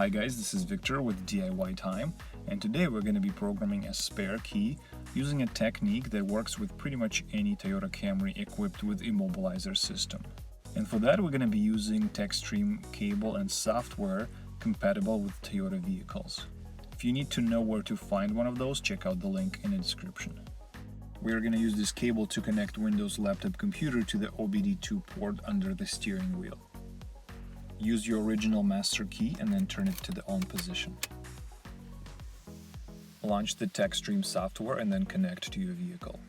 Hi guys, this is Victor with DIY Time, and today we're going to be programming a spare key using a technique that works with pretty much any Toyota Camry equipped with Immobilizer system. And for that we're going to be using TechStream cable and software compatible with Toyota vehicles. If you need to know where to find one of those, check out the link in the description. We are going to use this cable to connect Windows laptop computer to the OBD2 port under the steering wheel. Use your original master key and then turn it to the on position. Launch the TechStream software and then connect to your vehicle.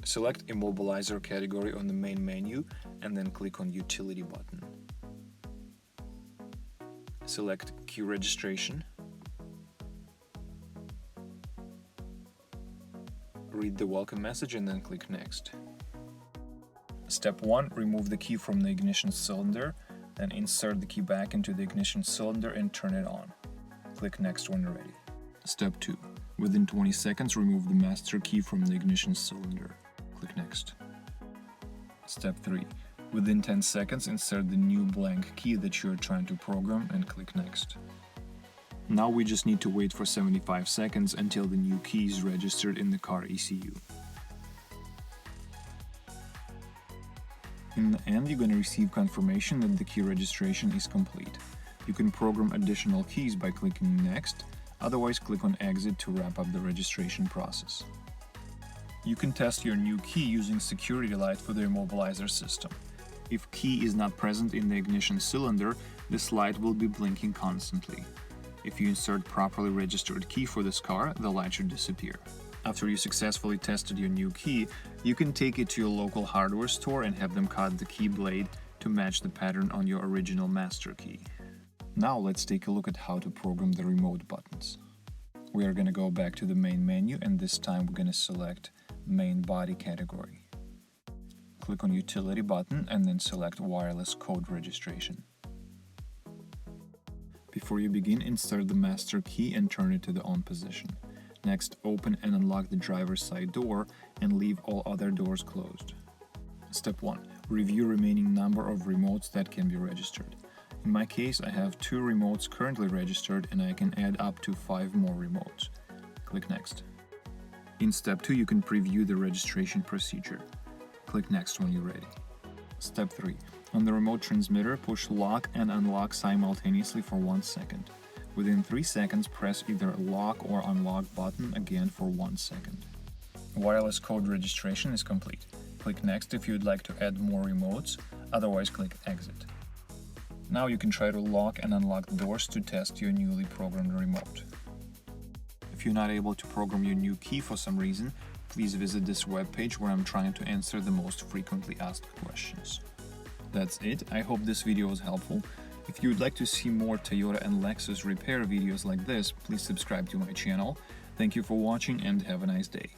Select Immobilizer category on the main menu and then click on Utility button. Select Key Registration. Read the welcome message and then click Next. Step 1. Remove the key from the ignition cylinder, then insert the key back into the ignition cylinder and turn it on. Click Next when ready. Step 2. Within 20 seconds, remove the master key from the ignition cylinder. Click Next. Step 3. Within 10 seconds, insert the new blank key that you are trying to program and click Next. Now we just need to wait for 75 seconds until the new key is registered in the car ECU. In the end, you're going to receive confirmation that the key registration is complete. You can program additional keys by clicking Next, otherwise click on Exit to wrap up the registration process. You can test your new key using security light for the Immobilizer system. If key is not present in the ignition cylinder, this light will be blinking constantly. If you insert properly registered key for this car, the light should disappear. After you successfully tested your new key, you can take it to your local hardware store and have them cut the key blade to match the pattern on your original master key. Now let's take a look at how to program the remote buttons. We are going to go back to the main menu and this time we're going to select Main Body category. Click on Utility button and then select Wireless Code Registration. Before you begin, insert the master key and turn it to the on position. Next, open and unlock the driver's side door and leave all other doors closed. Step 1. Review remaining number of remotes that can be registered. In my case, I have 2 remotes currently registered and I can add up to 5 more remotes. Click Next. In Step 2, you can preview the registration procedure. Click Next when you're ready. Step 3. On the remote transmitter, push lock and unlock simultaneously for 1 second. Within 3 seconds, press either lock or unlock button again for 1 second. Wireless code registration is complete. Click Next if you'd like to add more remotes, otherwise click Exit. Now you can try to lock and unlock the doors to test your newly programmed remote. If you're not able to program your new key for some reason, please visit this webpage where I'm trying to answer the most frequently asked questions. That's it. I hope this video was helpful. If you would like to see more Toyota and Lexus repair videos like this, please subscribe to my channel. Thank you for watching and have a nice day.